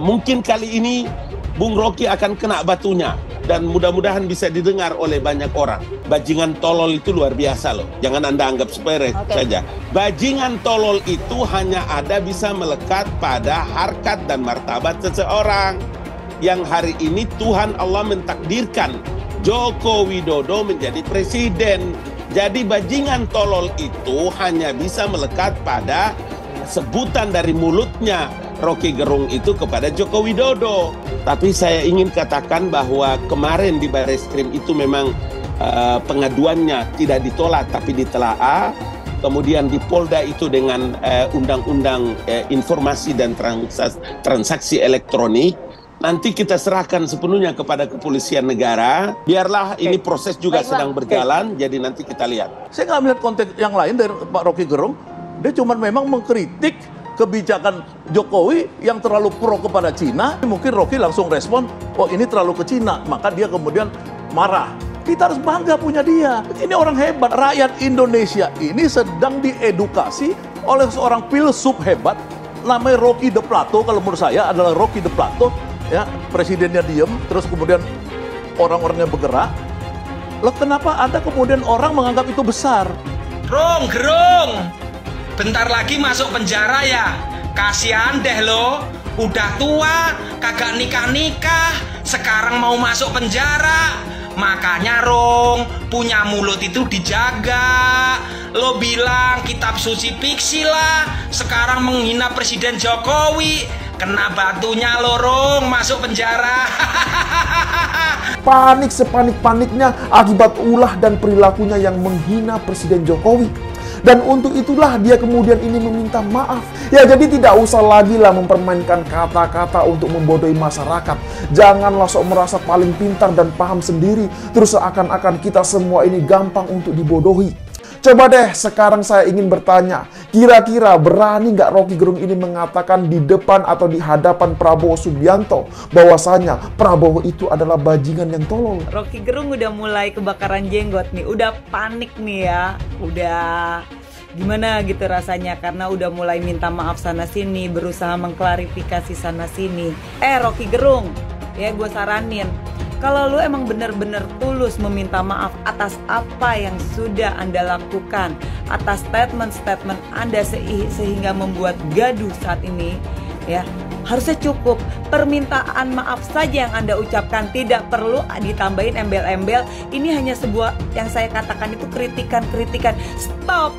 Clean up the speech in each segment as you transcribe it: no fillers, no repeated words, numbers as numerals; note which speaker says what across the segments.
Speaker 1: Mungkin kali ini Bung Rocky akan kena batunya dan mudah-mudahan bisa didengar oleh banyak orang. Bajingan tolol itu luar biasa loh. Jangan Anda anggap sepele saja. Bajingan tolol itu hanya ada bisa melekat pada harkat dan martabat seseorang. Yang hari ini Tuhan Allah mentakdirkan Joko Widodo menjadi presiden. Jadi bajingan tolol itu hanya bisa melekat pada sebutan dari mulutnya Rocky Gerung itu kepada Joko Widodo. Tapi saya ingin katakan bahwa kemarin di Barreskrim itu memang pengaduannya tidak ditolak tapi ditelaah. Kemudian di Polda itu dengan undang-undang informasi dan transaksi elektronik. Nanti kita serahkan sepenuhnya kepada kepolisian negara. Biarlah ini proses juga sedang berjalan, jadi nanti kita lihat.
Speaker 2: Saya nggak melihat konteks yang lain dari Pak Rocky Gerung. Dia cuma memang mengkritik kebijakan Jokowi yang terlalu pro kepada Cina. Mungkin Rocky langsung respon, oh ini terlalu ke Cina. Maka dia kemudian marah. Kita harus bangga punya dia. Ini orang hebat. Rakyat Indonesia ini sedang diedukasi oleh seorang filsuf hebat. Namanya Rocky de Plato, kalau menurut saya adalah Rocky de Plato. Ya, presidennya diem, terus kemudian orang-orangnya bergerak. Loh kenapa ada kemudian orang menganggap itu besar?
Speaker 3: Gerung, bentar lagi masuk penjara ya. Kasihan deh lo, udah tua, kagak nikah-nikah, sekarang mau masuk penjara. Makanya Rung, punya mulut itu dijaga. Lo bilang kitab suci fiksi lah, sekarang menghina Presiden Jokowi. Kena batunya lo Rung, masuk penjara.
Speaker 4: Panik sepanik-paniknya akibat ulah dan perilakunya yang menghina Presiden Jokowi. Dan untuk itulah dia kemudian ini meminta maaf. Ya jadi tidak usah lagi lah mempermainkan kata-kata untuk membodohi masyarakat. Janganlah sok merasa paling pintar dan paham sendiri. Terus seakan-akan kita semua ini gampang untuk dibodohi. Coba deh sekarang saya ingin bertanya, kira-kira berani nggak Rocky Gerung ini mengatakan di depan atau di hadapan Prabowo Subianto bahwasanya Prabowo itu adalah bajingan yang tolol?
Speaker 5: Rocky Gerung udah mulai kebakaran jenggot nih, udah panik nih ya, udah gimana gitu rasanya karena udah mulai minta maaf sana sini, berusaha mengklarifikasi sana sini. Rocky Gerung, ya gue saranin, kalau lu emang bener-bener tulus meminta maaf atas apa yang sudah Anda lakukan, atas statement-statement Anda sehingga membuat gaduh saat ini, ya harusnya cukup permintaan maaf saja yang Anda ucapkan, tidak perlu ditambahin embel-embel. Ini hanya sebuah yang saya katakan itu kritikan-kritikan. Stop,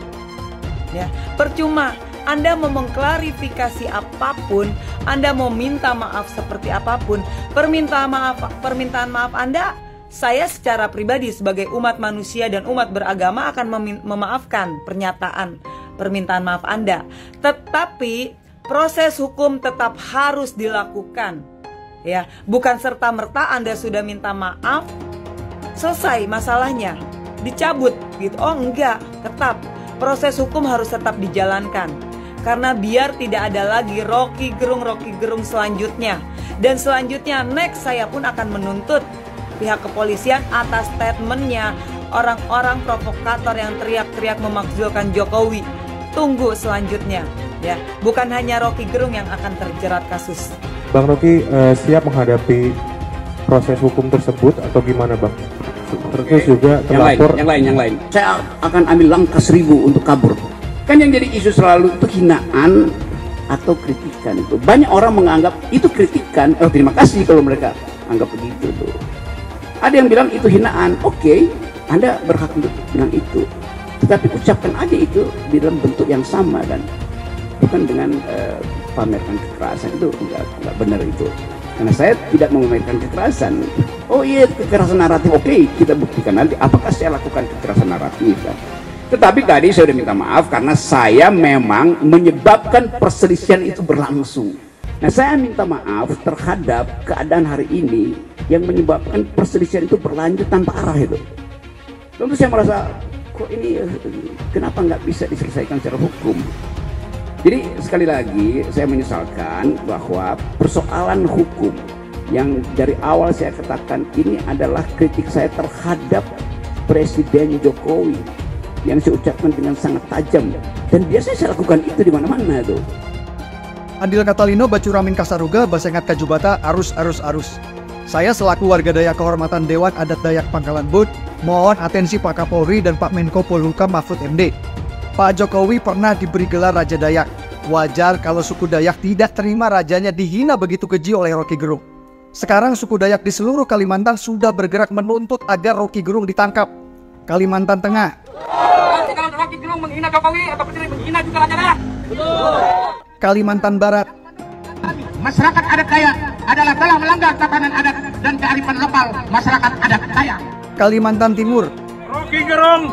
Speaker 5: ya percuma. Anda mau mengklarifikasi apapun, Anda mau minta maaf seperti apapun, permintaan maaf Anda, saya secara pribadi sebagai umat manusia dan umat beragama akan memaafkan permintaan maaf Anda. Tetapi proses hukum tetap harus dilakukan. Ya, bukan serta-merta Anda sudah minta maaf, selesai masalahnya, dicabut gitu. Oh enggak, tetap proses hukum harus tetap dijalankan. Karena biar tidak ada lagi Rocky Gerung selanjutnya. Dan selanjutnya next saya pun akan menuntut pihak kepolisian atas statementnya orang-orang provokator yang teriak-teriak memakzulkan Jokowi. Tunggu selanjutnya ya. Bukan hanya Rocky Gerung yang akan terjerat kasus.
Speaker 6: Bang Rocky siap menghadapi proses hukum tersebut atau gimana Bang? Terus juga terlapor
Speaker 7: yang lain. Saya akan ambil langkah 1000 untuk kabur. Kan yang jadi isu selalu itu hinaan atau kritikan itu. Banyak orang menganggap itu kritikan. Terima kasih kalau mereka anggap begitu tuh. Ada yang bilang itu hinaan. Oke, Anda berhak untuk bilang itu. Tetapi ucapkan aja itu di dalam bentuk yang sama dan bukan dengan pamerkan kekerasan. Itu enggak benar itu. Karena saya tidak memamerkan kekerasan. Oh iya, kekerasan naratif. Oke, kita buktikan nanti apakah saya lakukan kekerasan naratif kan. Tetapi tadi saya sudah minta maaf karena saya memang menyebabkan perselisihan itu berlangsung. Nah saya minta maaf terhadap keadaan hari ini yang menyebabkan perselisihan itu berlanjut tanpa arah itu. Tentu saya merasa kok ini kenapa nggak bisa diselesaikan secara hukum. Jadi sekali lagi saya menyesalkan bahwa persoalan hukum yang dari awal saya katakan ini adalah kritik saya terhadap Presiden Jokowi yang saya ucapkan dengan sangat tajam dan biasanya saya lakukan itu di mana-mana tuh.
Speaker 8: Andil Catalino, Bacuramin Kasaruga, Basengat Kajubata, arus. Saya selaku warga Dayak Kehormatan Dewan Adat Dayak Pangkalan Bud, mohon atensi Pak Kapolri dan Pak Menko Polhukam Mahfud MD. Pak Jokowi pernah diberi gelar Raja Dayak. Wajar kalau suku Dayak tidak terima rajanya dihina begitu keji oleh Rocky Gerung. Sekarang suku Dayak di seluruh Kalimantan sudah bergerak menuntut agar Rocky Gerung ditangkap. Kalimantan Tengah.
Speaker 9: Kalau Rocky Gerung menghina Jokowi atau Presiden menghina juga Raja Dayak.
Speaker 8: Kalimantan Barat.
Speaker 9: Masyarakat adat Dayak adalah telah melanggar tatanan adat dan kearifan lokal masyarakat adat Dayak.
Speaker 8: Kalimantan Timur.
Speaker 10: Rocky Gerung,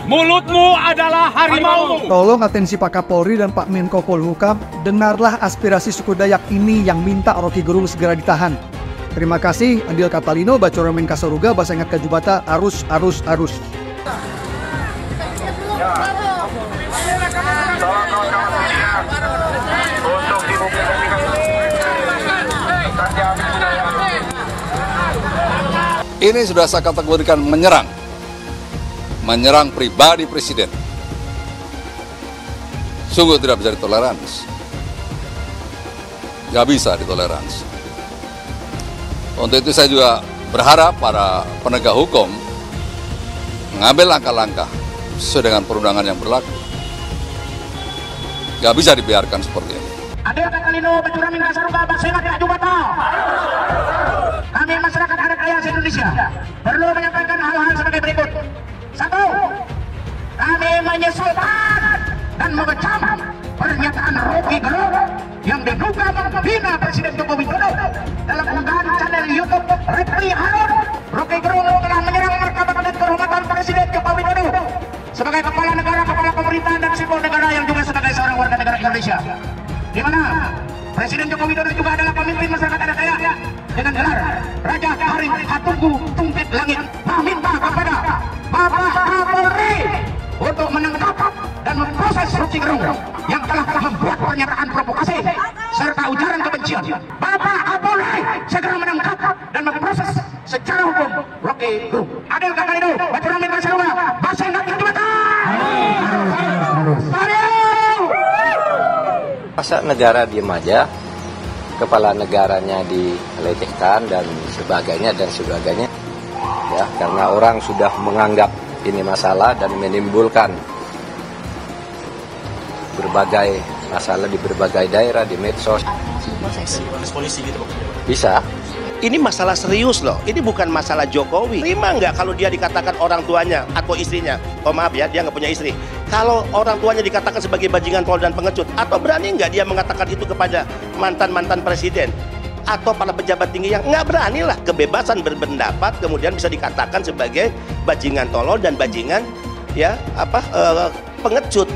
Speaker 10: mulutmu adalah harimau.
Speaker 8: Tolong atensi Pak Kapolri dan Pak Menko Polhukam, dengarlah aspirasi suku Dayak ini yang minta Rocky Gerung segera ditahan. Terima kasih, Andil Catalino, Bacuramin Kasaruga, Basengat Kajubata, arus.
Speaker 11: Ini sudah saya kategorikan menyerang pribadi presiden. Sungguh tidak bisa ditoleransi. Nggak bisa ditoleransi. Untuk itu saya juga berharap para penegak hukum mengambil langkah-langkah sesuai dengan perundangan yang berlaku. Nggak bisa dibiarkan seperti ini.
Speaker 9: Andil Catalino, Bacuramin Kasaruga, Basengat Kajubata. Kami masyarakat adat Dayak Indonesia perlu menyampaikan hal-hal sebagai berikut. 1. Kami menyesalkan dan mengecam pernyataan Rocky Gerung yang diduga menghina Presiden Joko Widodo dalam unggahan channel YouTube Repli Harun. Rocky Gerung telah menyerang martabat dan kehormatan Presiden Joko Widodo sebagai kepala negara, kepala pemerintahan dan simbol negara yang juga sebagai seorang warga negara Indonesia. Di mana Presiden Joko Widodo juga adalah pemimpin masyarakat adat Dayak dengan gelar Raja Karim Hatunggu Tungkit Langit, meminta kepada Bapak Kapolri untuk menangkap dan memproses Rocky Gerung yang telah membuat pernyataan provokasi serta ujaran kebencian. Bapak Kapolri segera menangkap dan memproses secara hukum Rocky Gerung. Andil Catalino, Bacuramin Kasaruga, Basengat Kajubata.
Speaker 12: Masa negara diem aja, kepala negaranya dilecehkan dan sebagainya ya, karena orang sudah menganggap ini masalah dan menimbulkan berbagai masalah di berbagai daerah, di medsos.
Speaker 13: Polisi gitu,
Speaker 12: bisa.
Speaker 13: Ini masalah serius loh, ini bukan masalah Jokowi. Terima nggak kalau dia dikatakan orang tuanya atau istrinya, oh maaf ya, dia nggak punya istri. Kalau orang tuanya dikatakan sebagai bajingan tol dan pengecut, atau berani nggak dia mengatakan itu kepada mantan-mantan presiden atau para pejabat tinggi yang nggak berani lah. Kebebasan berpendapat kemudian bisa dikatakan sebagai bajingan tolol dan bajingan pengecut.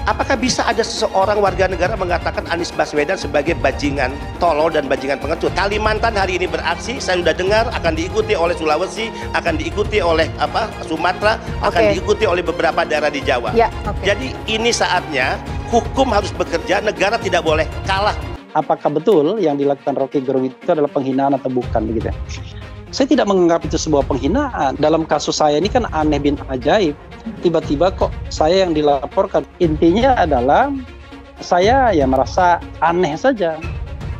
Speaker 13: Apakah bisa ada seseorang warga negara mengatakan Anies Baswedan sebagai bajingan tolol dan bajingan pengecut? Kalimantan hari ini beraksi, saya sudah dengar akan diikuti oleh Sulawesi, akan diikuti oleh Sumatera, akan diikuti oleh beberapa daerah di Jawa.
Speaker 14: Ya,
Speaker 13: Jadi ini saatnya hukum harus bekerja, negara tidak boleh kalah.
Speaker 15: Apakah betul yang dilakukan Rocky Gerung itu adalah penghinaan atau bukan begitu? Saya tidak menganggap itu sebuah penghinaan. Dalam kasus saya ini kan aneh bin ajaib. Tiba-tiba kok saya yang dilaporkan. Intinya adalah saya ya merasa aneh saja.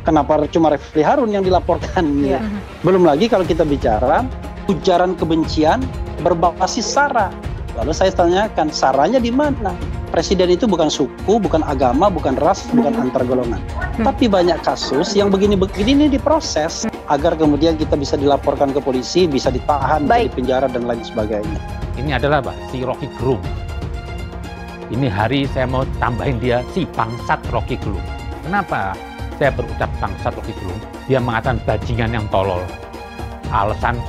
Speaker 15: Kenapa cuma Refli Harun yang dilaporkan? Ya. Belum lagi kalau kita bicara ujaran kebencian berbasis SARA. Lalu saya tanyakan, SARA-nya di mana? Presiden itu bukan suku, bukan agama, bukan ras, bukan antar golongan. Tapi banyak kasus yang begini-begini ini diproses agar kemudian kita bisa dilaporkan ke polisi, bisa ditahan, bisa dipenjara dan lain sebagainya.
Speaker 16: Ini adalah si Rocky Gerung. Ini hari saya mau tambahin dia si bangsat Rocky Gerung. Kenapa saya berucap bangsat Rocky Gerung? Dia mengatakan bajingan yang tolol. Alasan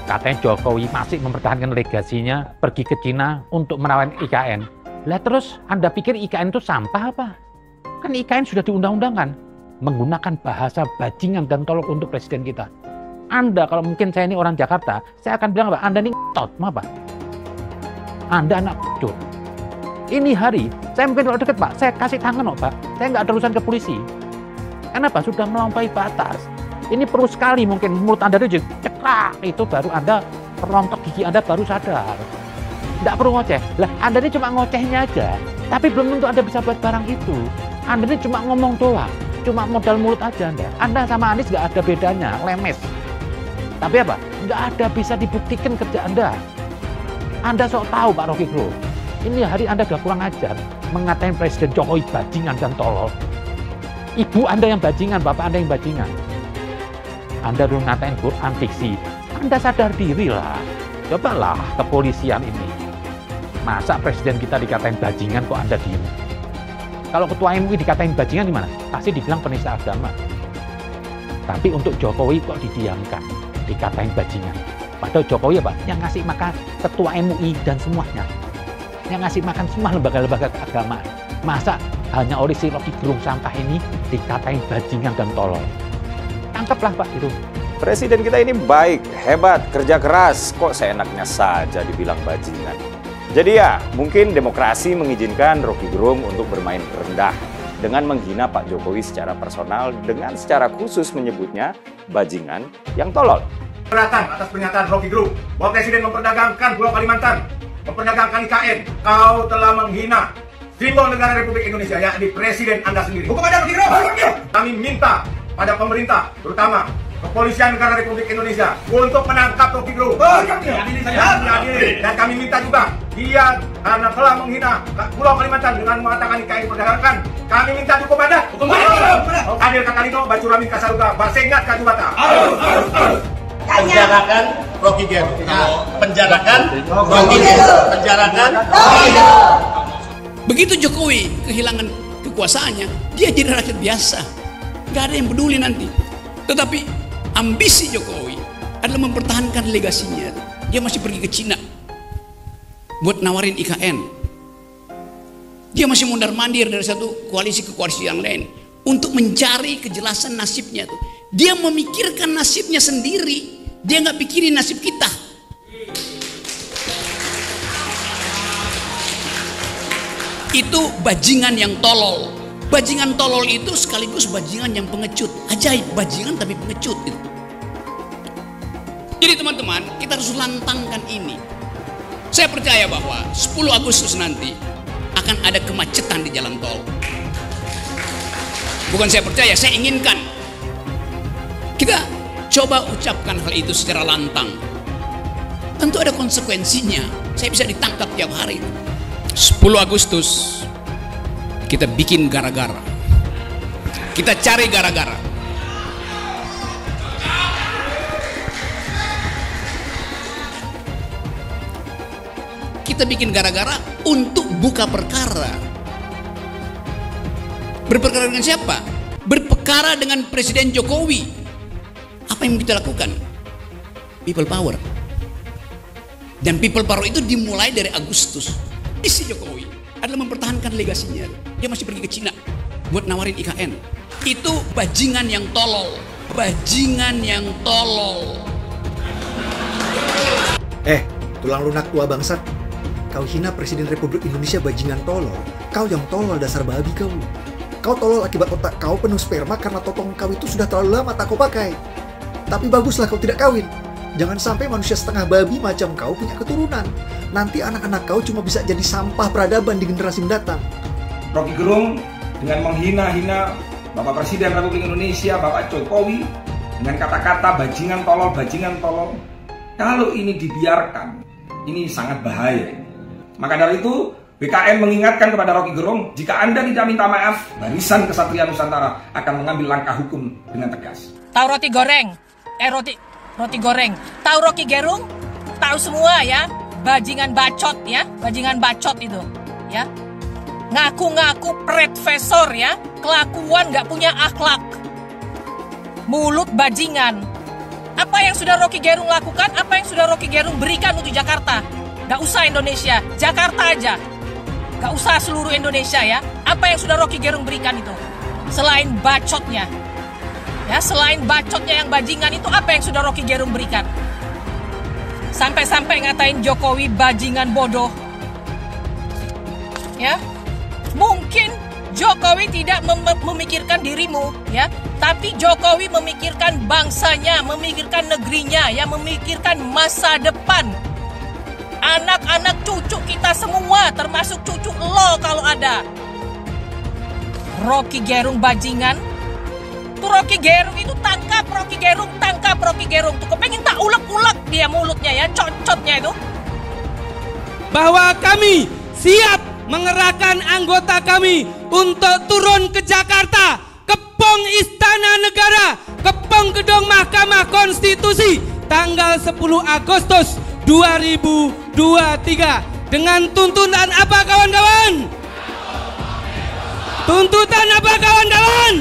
Speaker 16: katanya Jokowi masih mempertahankan legasinya pergi ke Cina untuk menawan IKN. Lah terus Anda pikir IKN itu sampah apa? Kan IKN sudah diundang-undangkan menggunakan bahasa bajingan dan tolol untuk presiden kita. Anda kalau mungkin saya ini orang Jakarta, saya akan bilang apa? Anda ini ngetot, apa? Anda anak cut. Ini hari, saya mungkin kalau deket Pak, saya kasih tangan Pak. Saya nggak ada urusan ke polisi. Kenapa? Sudah melampaui batas. Ini perlu sekali mungkin mulut Anda itu ceklak, itu baru Anda rontok gigi Anda baru sadar. Nggak perlu ngoceh. Lah Anda ini cuma ngocehnya aja. Tapi belum tentu Anda bisa buat barang itu. Anda ini cuma ngomong doang. cuma modal mulut aja Anda. Anda sama Anies nggak ada bedanya, lemes. Tapi apa? Nggak ada bisa dibuktikan kerja Anda. Anda sok tahu Pak Rocky Gerung. Ini hari Anda udah kurang ajar mengatain Presiden Jokowi bajingan dan tolol. Ibu Anda yang bajingan, Bapak Anda yang bajingan. Anda dulu ngatain Quran fiksi. Anda sadar diri lah. Cobalah kepolisian ini. Masa Presiden kita dikatain bajingan kok Anda diem? Kalau Ketua MUI dikatain bajingan gimana? Pasti dibilang penista agama. Tapi untuk Jokowi kok didiamkan, dikatain bajingan. Padahal Jokowi apa? Yang ngasih makan Ketua MUI dan semuanya. Yang ngasih makan semua lembaga-lembaga keagamaan. Masa hanya oleh si Rocky Gerung sampah ini dikatain bajingan dan tolol? Tangkaplah Pak itu.
Speaker 14: Presiden kita ini baik, hebat, kerja keras, kok seenaknya saja dibilang bajingan. Jadi ya, mungkin demokrasi mengizinkan Rocky Gerung untuk bermain rendah dengan menghina Pak Jokowi secara personal, dengan secara khusus menyebutnya bajingan yang tolol.
Speaker 9: Keberatan atas pernyataan Rocky Gerung bahwa Presiden memperdagangkan Pulau Kalimantan, memperdagangkan IKN. Kau telah menghina simbol negara Republik Indonesia, yakni Presiden Anda sendiri. Hukum ada Rocky Gerung. Kami minta pada pemerintah, terutama Kepolisian Negara Republik Indonesia, untuk menangkap Rocky Gerung. Dan kami minta juga, dia karena telah menghina Pulau Kalimantan dengan mengatakan IKN diperdagangkan, kami minta hukum adat. Adil Katalino, Bacuramin Kasaruga, Basengat Kajubata.
Speaker 13: Penjarakan Rocky Gerung. Penjarakan Rocky Gerung. Penjarakan Rocky Gerung.
Speaker 7: Begitu Jokowi kehilangan kekuasaannya, dia jadi rakyat biasa. Gak ada yang peduli nanti. Tetapi ambisi Jokowi adalah mempertahankan legasinya. Dia masih pergi ke Cina buat nawarin IKN. Dia masih mondar-mandir dari satu koalisi ke koalisi yang lain untuk mencari kejelasan nasibnya. Dia memikirkan nasibnya sendiri. Dia nggak pikirin nasib kita. Itu bajingan yang tolol. Bajingan tolol itu sekaligus bajingan yang pengecut. Ajaib, bajingan tapi pengecut itu. Jadi teman-teman, kita harus lantangkan ini. Saya percaya bahwa 10 Agustus nanti akan ada kemacetan di jalan tol. Bukan saya percaya, saya inginkan. Kita coba ucapkan hal itu secara lantang. Tentu ada konsekuensinya. Saya bisa ditangkap tiap hari. 10 Agustus kita bikin gara-gara. Kita cari gara-gara. Kita bikin gara-gara untuk buka perkara. Berperkara dengan siapa? Berperkara dengan Presiden Jokowi. Apa yang kita lakukan? People power. Dan people power itu dimulai dari Agustus. Misi Jokowi adalah mempertahankan legasinya. Dia masih pergi ke Cina buat nawarin IKN. Itu bajingan yang tolol. Bajingan yang tolol.
Speaker 8: Tulang lunak tua bangsat. Kau hina Presiden Republik Indonesia bajingan tolol. Kau yang tolol dasar babi kau. Kau tolol akibat otak kau penuh sperma karena totong kau itu sudah terlalu lama tak kau pakai. Tapi baguslah kau tidak kawin. Jangan sampai manusia setengah babi macam kau punya keturunan. Nanti anak-anak kau cuma bisa jadi sampah peradaban di generasi mendatang.
Speaker 10: Rocky Gerung dengan menghina-hina Bapak Presiden Republik Indonesia, Bapak Jokowi, dengan kata-kata bajingan tolol. Kalau ini dibiarkan, ini sangat bahaya. Maka dari itu, BKN mengingatkan kepada Rocky Gerung, jika Anda tidak minta maaf, Barisan Kesatria Nusantara akan mengambil langkah hukum dengan tegas.
Speaker 17: Tahu roti goreng? Roti goreng. Tahu Rocky Gerung? Tahu semua ya? Bajingan bacot ya, bajingan bacot itu ya. Ngaku-ngaku profesor ya, kelakuan nggak punya akhlak. Mulut bajingan. Apa yang sudah Rocky Gerung lakukan? Apa yang sudah Rocky Gerung berikan untuk Jakarta? Gak usah Indonesia, Jakarta aja. Gak usah seluruh Indonesia ya. Apa yang sudah Rocky Gerung berikan itu? Selain bacotnya. Ya, selain bacotnya yang bajingan itu, apa yang sudah Rocky Gerung berikan? Sampai-sampai ngatain Jokowi bajingan bodoh. Ya. Mungkin Jokowi tidak memikirkan dirimu, ya, tapi Jokowi memikirkan bangsanya, memikirkan negerinya, ya, memikirkan masa depan. Anak-anak cucu kita semua, termasuk cucu lo kalau ada. Rocky Gerung bajingan, Rocky Gerung itu, tangkap Rocky Gerung, tangkap Rocky Gerung. Tuh kepengen tak ulek-ulek dia mulutnya ya, cocotnya itu.
Speaker 18: Bahwa kami siap mengerahkan anggota kami untuk turun ke Jakarta, ke Pong Istana Negara, ke Pong Gedung Mahkamah Konstitusi tanggal 10 Agustus 2023 dengan tuntutan apa kawan-kawan? Tuntutan apa kawan-kawan?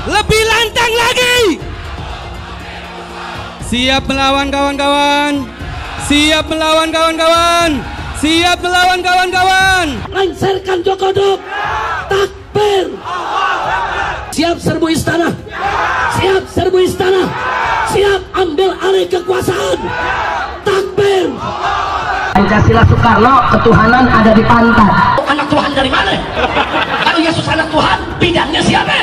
Speaker 18: Lebih lantang lagi. Siap melawan kawan-kawan. Siap melawan kawan-kawan. Siap melawan kawan-kawan.
Speaker 19: Lancarkan Jokodok. Takbir. Siap serbu istana. Siap serbu istana. Siap ambil alih kekuasaan. Takbir.
Speaker 20: Pancasila Soekarno, ketuhanan ada di pantat.
Speaker 19: Anak Tuhan dari mana? Kalau Yesus anak Tuhan, bidangnya siapa?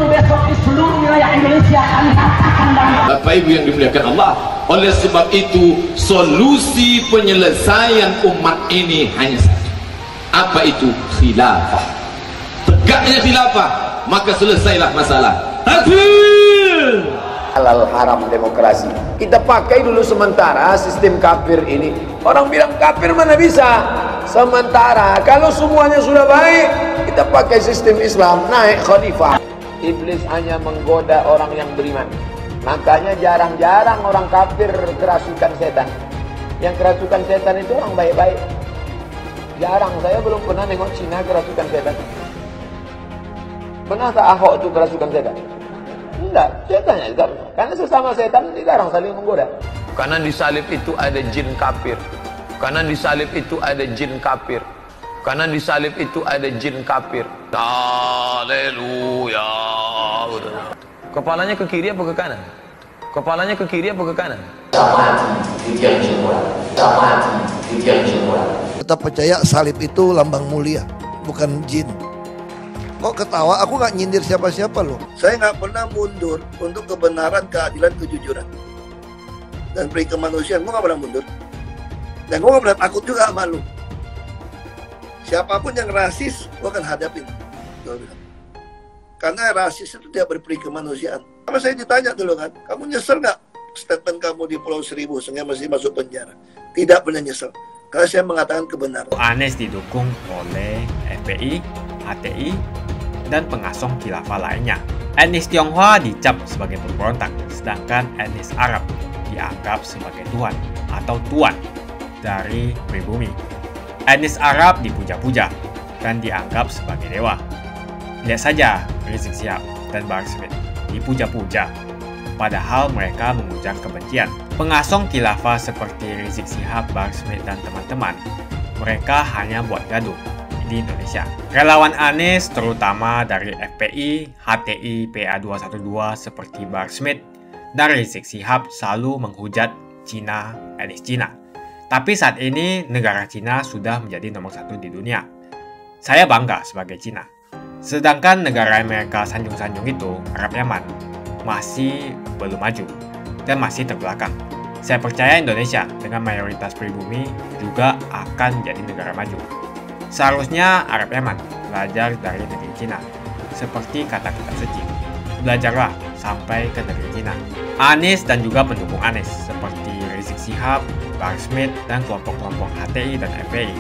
Speaker 20: Besok di seluruh wilayah Indonesia kami katakan dalam.
Speaker 21: Bapak Ibu yang dimuliakan Allah, oleh sebab itu solusi penyelesaian umat ini hanya satu. Apa itu? Khilafah. Tegaknya khilafah, maka selesailah masalah. Takbir.
Speaker 22: Halal haram demokrasi. Kita pakai dulu sementara sistem kafir ini. Orang bilang kafir mana bisa? Sementara kalau semuanya sudah baik, kita pakai sistem Islam, naik khalifah. Iblis hanya menggoda orang yang beriman. Makanya jarang-jarang orang kafir kerasukan setan. Yang kerasukan setan itu orang baik-baik. Jarang, saya belum pernah nengok Cina kerasukan setan. Pernah tak Ahok itu kerasukan setan? Enggak, setannya juga. Karena sesama setan dilarang saling menggoda. Karena di salib itu ada jin kafir. Karena di salib itu ada jin kafir. Karena di salib itu ada jin kafir. Haleluya. Kepalanya ke kiri apa ke kanan? Kepalanya ke kiri apa ke kanan?
Speaker 23: Tetap percaya salib itu lambang mulia, bukan jin. Kok ketawa? Aku nggak nyindir siapa-siapa loh. Saya nggak pernah mundur untuk kebenaran, keadilan, kejujuran, dan peri kemanusiaan. Gue nggak pernah mundur. Dan gue nggak pernah takut juga sama lu. Siapapun yang rasis, gue akan hadapin. Karena rasis itu tidak berperi kemanusiaan. Kalau saya ditanya dulu kan, kamu nyesel nggak statement kamu di Pulau Seribu sehingga masih masuk penjara? Tidak pernah nyesel. Karena saya mengatakan kebenaran.
Speaker 24: Anies didukung oleh FPI, HTI, dan pengasong khilafah lainnya. Etnis Tionghoa dicap sebagai pemberontak, sedangkan etnis Arab dianggap sebagai tuan atau tuan dari pribumi. Etnis Arab dipuja-puja dan dianggap sebagai dewa. Lihat saja Rizik Syihab dan Bahar Smith dipuja-puja, padahal mereka mengujang kebencian. Pengasong khilafah seperti Rizik Syihab, Bahar Smith, dan teman-teman, mereka hanya buat gaduh di Indonesia. Relawan Anies terutama dari FPI, HTI, PA212 seperti Bahar Smith dan Rizik Syihab selalu menghujat Cina, etnis Cina. Tapi saat ini negara Cina sudah menjadi nomor 1 di dunia. Saya bangga sebagai Cina. Sedangkan negara Amerika sanjung-sanjung itu, Arab Yaman, masih belum maju dan masih terbelakang. Saya percaya Indonesia dengan mayoritas pribumi juga akan menjadi negara maju. Seharusnya Arab Yaman belajar dari negeri Cina. Seperti kata kitab suci, belajarlah sampai ke negeri Cina. Anies dan juga pendukung Anies seperti Rizik Syihab, Bahar Smith, dan kelompok-kelompok HTI dan FPI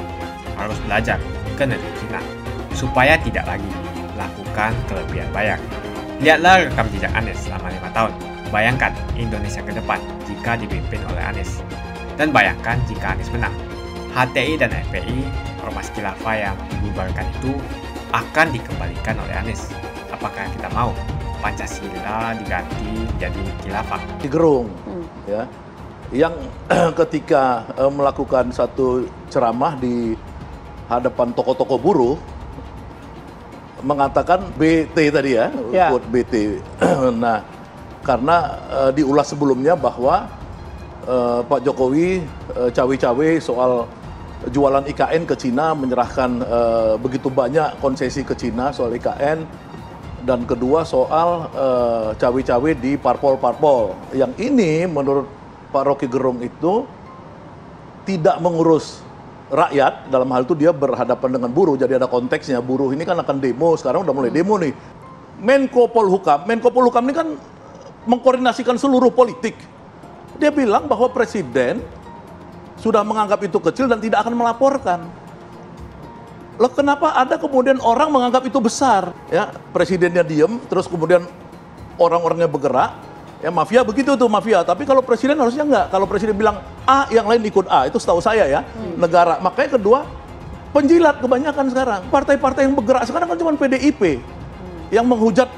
Speaker 24: harus belajar ke negeri Cina supaya tidak lagi melakukan kelebihan bayar. Lihatlah rekam jejak Anies selama 5 tahun. Bayangkan Indonesia ke depan jika dipimpin oleh Anies. Dan bayangkan jika Anies menang. HTI dan FPI, ormas khilafah yang dibubarkan itu akan dikembalikan oleh Anies. Apakah kita mau Pancasila diganti menjadi khilafah?
Speaker 2: Rocky Gerung, ya, yang ketika melakukan satu ceramah di hadapan tokoh-tokoh buruh mengatakan BT tadi ya, quote BT. Nah, karena diulas sebelumnya bahwa Pak Jokowi cawe-cawe soal jualan IKN ke Cina, menyerahkan begitu banyak konsesi ke Cina soal IKN, dan kedua soal cawe-cawe di parpol-parpol. Yang ini menurut Pak Rocky Gerung itu tidak mengurus rakyat, dalam hal itu dia berhadapan dengan buruh, jadi ada konteksnya. Buruh ini kan akan demo, sekarang udah mulai demo nih. Menko Polhukam ini kan mengkoordinasikan seluruh politik. Dia bilang bahwa presiden sudah menganggap itu kecil dan tidak akan melaporkan. Loh, kenapa ada kemudian orang menganggap itu besar? Ya, presidennya diem, terus kemudian orang-orangnya bergerak. Ya, mafia begitu tuh, mafia. Tapi kalau presiden harusnya enggak. Kalau presiden bilang A, yang lain ikut A. Itu setahu saya ya, negara. Makanya kedua, penjilat kebanyakan sekarang. Partai-partai yang bergerak sekarang kan cuma PDIP. Yang menghujat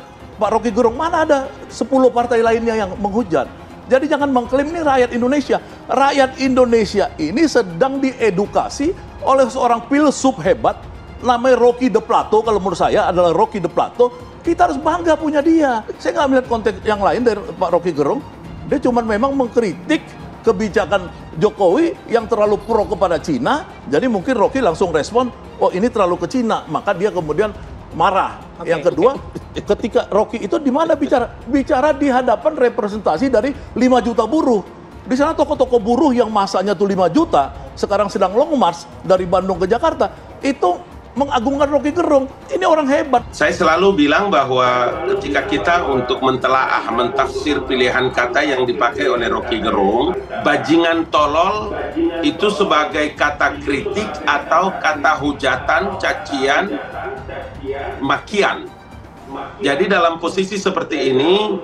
Speaker 2: Pak Rocky Gerung. Mana ada 10 partai lainnya yang menghujat. Jadi jangan mengklaim ini rakyat Indonesia. Rakyat Indonesia ini sedang diedukasi oleh seorang filsuf hebat. Namanya Rocky de Plato, kalau menurut saya adalah Rocky de Plato. Kita harus bangga punya dia. Saya nggak melihat konteks yang lain dari Pak Rocky Gerung. Dia cuma memang mengkritik kebijakan Jokowi yang terlalu pro kepada Cina. Jadi mungkin Rocky langsung respon, oh ini terlalu ke Cina. Maka dia kemudian marah. Yang kedua, ketika Rocky itu di mana bicara? Bicara di hadapan representasi dari 5 juta buruh. Di sana toko-toko buruh yang masanya tuh 5 juta, sekarang sedang long march dari Bandung ke Jakarta. Itu mengagungkan Rocky Gerung. Ini orang hebat.
Speaker 1: Saya selalu bilang bahwa ketika kita untuk mentelaah, mentafsir pilihan kata yang dipakai oleh Rocky Gerung, bajingan tolol itu sebagai kata kritik atau kata hujatan, cacian, makian. Jadi dalam posisi seperti ini,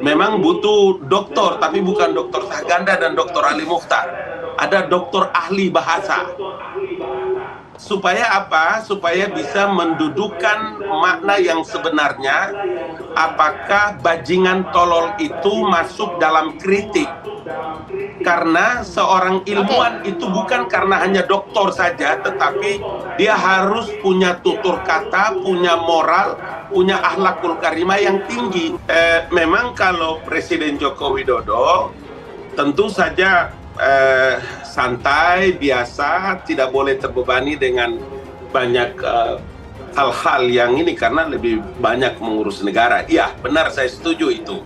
Speaker 1: memang butuh doktor, tapi bukan dokter Saganda dan dokter Ali Mukhtar. Ada dokter ahli bahasa. Supaya apa? Supaya bisa mendudukan makna yang sebenarnya. Apakah bajingan tolol itu masuk dalam kritik? Karena seorang ilmuwan itu bukan karena hanya doktor saja, tetapi dia harus punya tutur kata, punya moral, punya akhlakul karimah yang tinggi. Memang kalau Presiden Joko Widodo tentu saja santai, biasa, tidak boleh terbebani dengan banyak hal-hal yang ini karena lebih banyak mengurus negara. Iya, benar, saya setuju itu.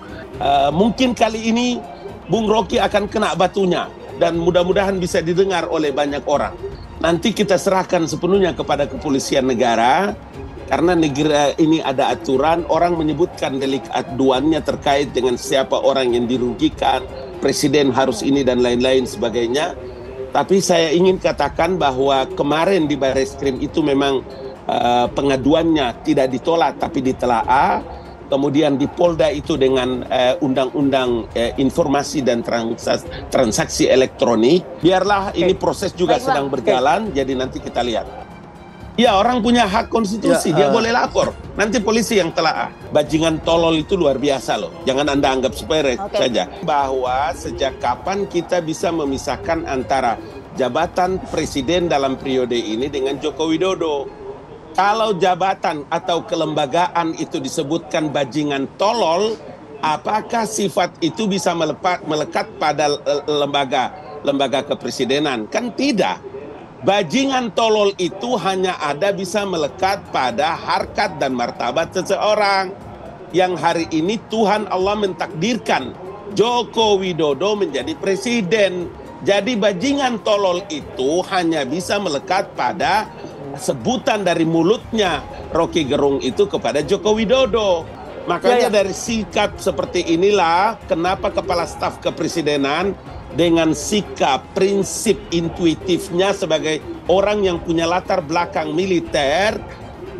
Speaker 1: Mungkin kali ini Bung Rocky akan kena batunya dan mudah-mudahan bisa didengar oleh banyak orang. Nanti kita serahkan sepenuhnya kepada kepolisian negara karena negara ini ada aturan. Orang menyebutkan delik aduannya terkait dengan siapa orang yang dirugikan, presiden harus ini dan lain-lain sebagainya. Tapi saya ingin katakan bahwa kemarin di Barreskrim itu memang pengaduannya tidak ditolak tapi ditelaah. Kemudian di Polda itu dengan undang-undang informasi dan transaksi elektronik. Biarlah ini proses juga sedang berjalan, jadi nanti kita lihat. Ya, orang punya hak konstitusi, dia boleh lapor. Nanti polisi yang telaah. Bajingan tolol itu luar biasa loh. Jangan Anda anggap sepele saja. Bahwa sejak kapan kita bisa memisahkan antara jabatan presiden dalam periode ini dengan Joko Widodo. Kalau jabatan atau kelembagaan itu disebutkan bajingan tolol, apakah sifat itu bisa melekat pada lembaga kepresidenan? Kan tidak. Bajingan tolol itu hanya ada bisa melekat pada harkat dan martabat seseorang. Yang hari ini Tuhan Allah mentakdirkan Joko Widodo menjadi presiden. Jadi bajingan tolol itu hanya bisa melekat pada sebutan dari mulutnya Rocky Gerung itu kepada Joko Widodo. Makanya dari sikap seperti inilah kenapa Kepala Staf Kepresidenan dengan sikap prinsip intuitifnya sebagai orang yang punya latar belakang militer,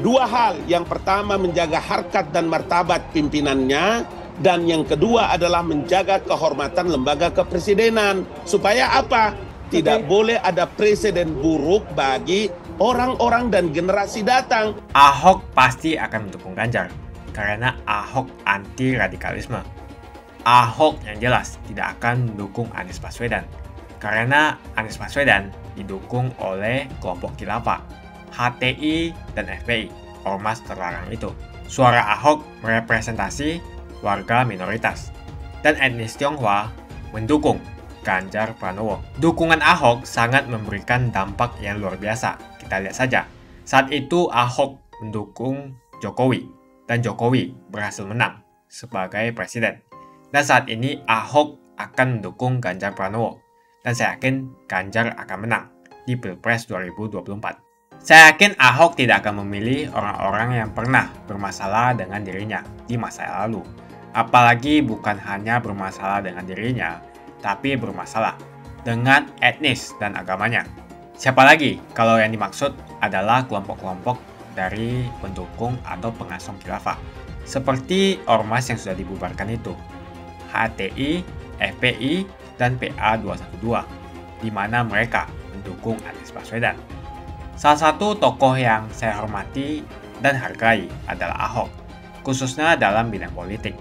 Speaker 1: dua hal. Yang pertama menjaga harkat dan martabat pimpinannya, dan yang kedua adalah menjaga kehormatan lembaga kepresidenan. Supaya apa? Tidak boleh ada presiden buruk bagi orang-orang dan generasi datang.
Speaker 24: Ahok pasti akan mendukung Ganjar karena Ahok anti radikalisme. Ahok yang jelas tidak akan mendukung Anies Baswedan karena Anies Baswedan didukung oleh kelompok khilafah, HTI dan FPI, ormas terlarang itu. Suara Ahok merepresentasi warga minoritas dan etnis Tionghoa mendukung Ganjar Pranowo. Dukungan Ahok sangat memberikan dampak yang luar biasa. Kita lihat saja. Saat itu Ahok mendukung Jokowi dan Jokowi berhasil menang sebagai presiden. Dan saat ini Ahok akan mendukung Ganjar Pranowo. Dan saya yakin Ganjar akan menang di Pilpres 2024. Saya yakin Ahok tidak akan memilih orang-orang yang pernah bermasalah dengan dirinya di masa lalu. Apalagi bukan hanya bermasalah dengan dirinya, tapi bermasalah dengan etnis dan agamanya. Siapa lagi kalau yang dimaksud adalah kelompok-kelompok dari pendukung atau pengasong khilafah, seperti ormas yang sudah dibubarkan itu, HTI, FPI, dan PA212, di mana mereka mendukung Anies Baswedan. Salah satu tokoh yang saya hormati dan hargai adalah Ahok, khususnya dalam bidang politik.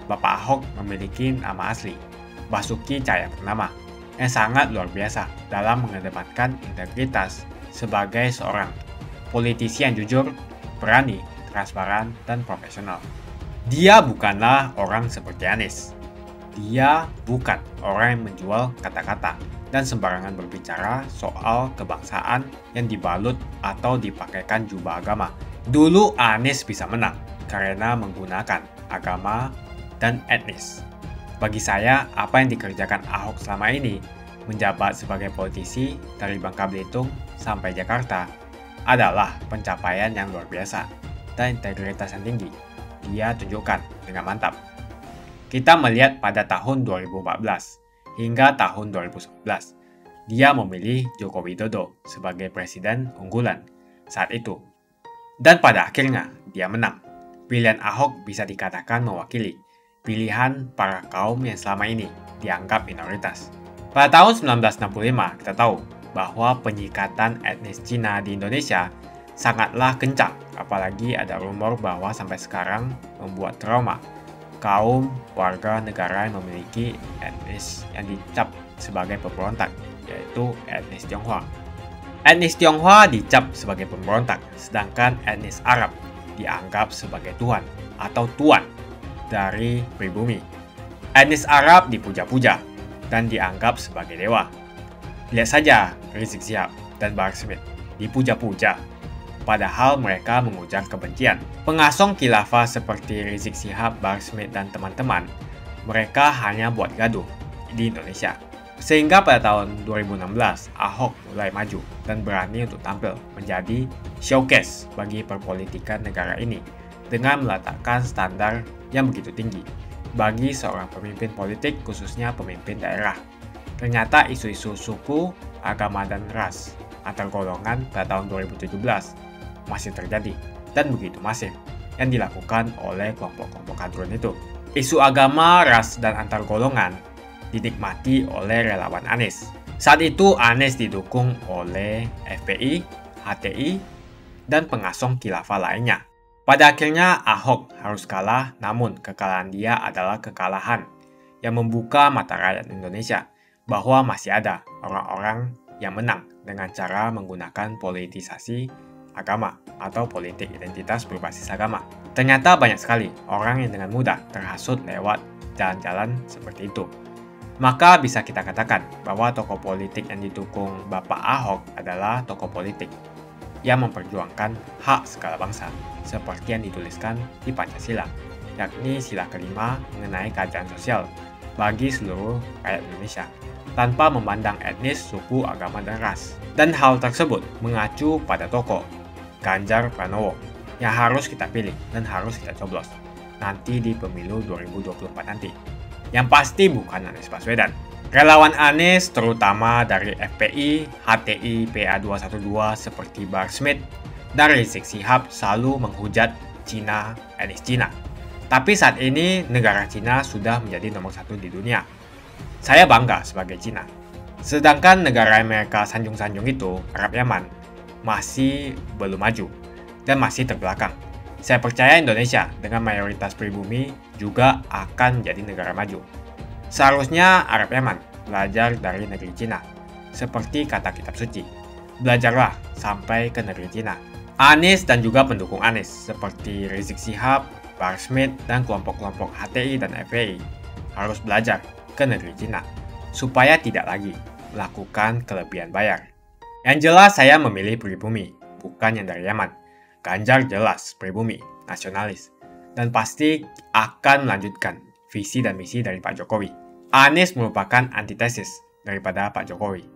Speaker 24: Bapak Ahok memiliki nama asli, Basuki Cahayapurnama, yang sangat luar biasa dalam mengedepankan integritas sebagai seorang politisi yang jujur, berani, transparan, dan profesional. Dia bukanlah orang seperti Anies. Dia bukan orang yang menjual kata-kata dan sembarangan berbicara soal kebangsaan yang dibalut atau dipakaikan jubah agama. Dulu Anies bisa menang karena menggunakan agama dan etnis. Bagi saya, apa yang dikerjakan Ahok selama ini, menjabat sebagai politisi dari Bangka Belitung sampai Jakarta, adalah pencapaian yang luar biasa dan integritas yang tinggi. Dia tunjukkan dengan mantap. Kita melihat pada tahun 2014 hingga tahun 2011, dia memilih Joko Widodo sebagai presiden unggulan saat itu. Dan pada akhirnya, dia menang. Pilihan Ahok bisa dikatakan mewakili pilihan para kaum yang selama ini dianggap minoritas. Pada tahun 1965, kita tahu bahwa penyikatan etnis Cina di Indonesia sangatlah kencang, apalagi ada rumor bahwa sampai sekarang membuat trauma kaum warga negara yang memiliki etnis yang dicap sebagai pemberontak, yaitu etnis Tionghoa. Etnis Tionghoa dicap sebagai pemberontak, sedangkan etnis Arab dianggap sebagai Tuhan atau tuan dari pribumi. Etnis Arab dipuja-puja dan dianggap sebagai dewa. Lihat saja Rizik Syihab dan Bahar Smith dipuja-puja, padahal mereka mengujar kebencian. Pengasong khilafah seperti Rizik Syihab, Bahar Smith, dan teman-teman, mereka hanya buat gaduh di Indonesia. Sehingga pada tahun 2016, Ahok mulai maju dan berani untuk tampil menjadi showcase bagi perpolitikan negara ini dengan meletakkan standar yang begitu tinggi bagi seorang pemimpin politik, khususnya pemimpin daerah. Ternyata isu-isu suku, agama, dan ras antar golongan pada tahun 2017 masih terjadi dan begitu masif yang dilakukan oleh kelompok-kelompok kadrun itu. Isu agama, ras, dan antar golongan dinikmati oleh relawan Anies. Saat itu Anies didukung oleh FPI, HTI, dan pengasong khilafah lainnya. Pada akhirnya Ahok harus kalah, namun kekalahan dia adalah kekalahan yang membuka mata rakyat Indonesia bahwa masih ada orang-orang yang menang dengan cara menggunakan politisasi agama atau politik identitas berbasis agama. Ternyata banyak sekali orang yang dengan mudah terhasut lewat jalan-jalan seperti itu. Maka bisa kita katakan bahwa tokoh politik yang didukung Bapak Ahok adalah tokoh politik yang memperjuangkan hak segala bangsa, seperti yang dituliskan di Pancasila, yakni sila kelima mengenai keadilan sosial bagi seluruh rakyat Indonesia, tanpa memandang etnis, suku, agama, dan ras. Dan hal tersebut mengacu pada tokoh Ganjar Pranowo yang harus kita pilih dan harus kita coblos nanti di pemilu 2024 nanti. Yang pasti bukan Anies Baswedan. Relawan Anies terutama dari FPI, HTI, PA212 seperti Bahar Smith dan Rizik Syihab selalu menghujat Cina, etnis Cina. Tapi saat ini negara Cina sudah menjadi nomor 1 di dunia. Saya bangga sebagai Cina. Sedangkan negara yang mereka sanjung-sanjung itu, Arab Yaman, masih belum maju dan masih terbelakang. Saya percaya Indonesia dengan mayoritas pribumi juga akan menjadi negara maju. Seharusnya Arab Yaman belajar dari negeri Cina, seperti kata kitab suci. Belajarlah sampai ke negeri Cina. Anies dan juga pendukung Anies seperti Rizik Syihab, Bahar Smith, dan kelompok-kelompok HTI dan FPI harus belajar ke negeri Cina supaya tidak lagi melakukan kelebihan bayar. Yang jelas saya memilih pribumi, bukan yang dari Yaman. Ganjar jelas pribumi, nasionalis, dan pasti akan melanjutkan visi dan misi dari Pak Jokowi. Anies merupakan antitesis daripada Pak Jokowi,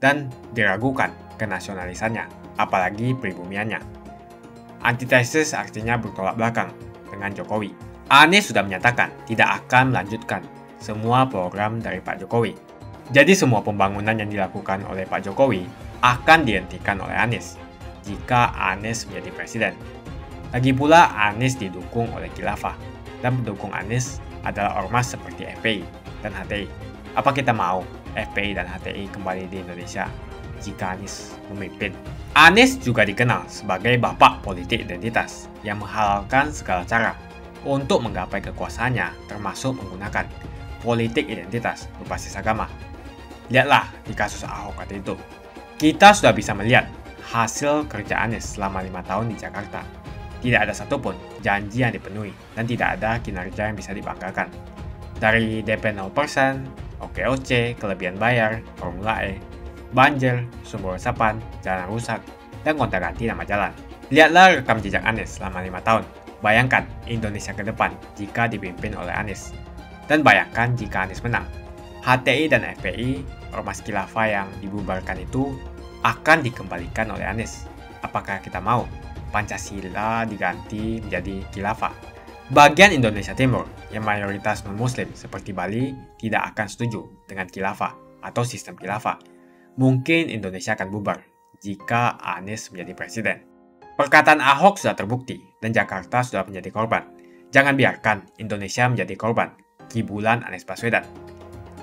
Speaker 24: dan diragukan kenasionalisannya, apalagi pribumiannya. Antitesis artinya bertolak belakang dengan Jokowi. Anies sudah menyatakan tidak akan melanjutkan semua program dari Pak Jokowi. Jadi semua pembangunan yang dilakukan oleh Pak Jokowi akan dihentikan oleh Anies jika Anies menjadi presiden. Lagi pula Anies didukung oleh khilafah, dan pendukung Anies adalah ormas seperti FPI dan HTI. Apa kita mau FPI dan HTI kembali di Indonesia jika Anies memimpin? Anies juga dikenal sebagai bapak politik identitas yang menghalalkan segala cara untuk menggapai kekuasaannya, termasuk menggunakan politik identitas berbasis agama. Lihatlah di kasus Ahok waktu itu. Kita sudah bisa melihat hasil kerja Anies selama 5 tahun di Jakarta. Tidak ada satupun janji yang dipenuhi dan tidak ada kinerja yang bisa dibanggakan. Dari DP 0%, OKOC, kelebihan bayar, Formula E, banjir, sumber resapan, jalan rusak, dan gonta-ganti nama jalan. Lihatlah rekam jejak Anies selama 5 tahun. Bayangkan Indonesia ke depan jika dipimpin oleh Anies. Dan bayangkan jika Anies menang. HTI dan FPI, ormas khilafah yang dibubarkan itu, akan dikembalikan oleh Anies. Apakah kita mau Pancasila diganti menjadi khilafah? Bagian Indonesia Timur yang mayoritas non-muslim seperti Bali tidak akan setuju dengan khilafah atau sistem khilafah. Mungkin Indonesia akan bubar jika Anies menjadi presiden. Perkataan Ahok sudah terbukti dan Jakarta sudah menjadi korban. Jangan biarkan Indonesia menjadi korban kibulan Anies Baswedan.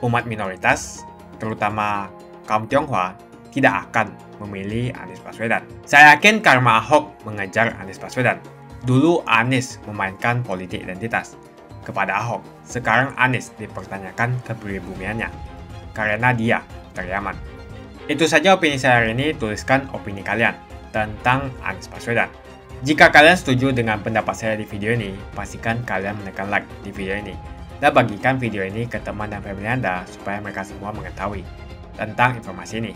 Speaker 24: Umat minoritas, terutama kaum Tionghoa, tidak akan memilih Anies Baswedan. Saya yakin karma Ahok mengejar Anies Baswedan. Dulu Anies memainkan politik identitas kepada Ahok. Sekarang Anies dipertanyakan kepribumiannya karena dia teriaman. Itu saja opini saya hari ini. Tuliskan opini kalian tentang Anies Baswedan. Jika kalian setuju dengan pendapat saya di video ini, pastikan kalian menekan like di video ini dan bagikan video ini ke teman dan family Anda supaya mereka semua mengetahui tentang informasi ini.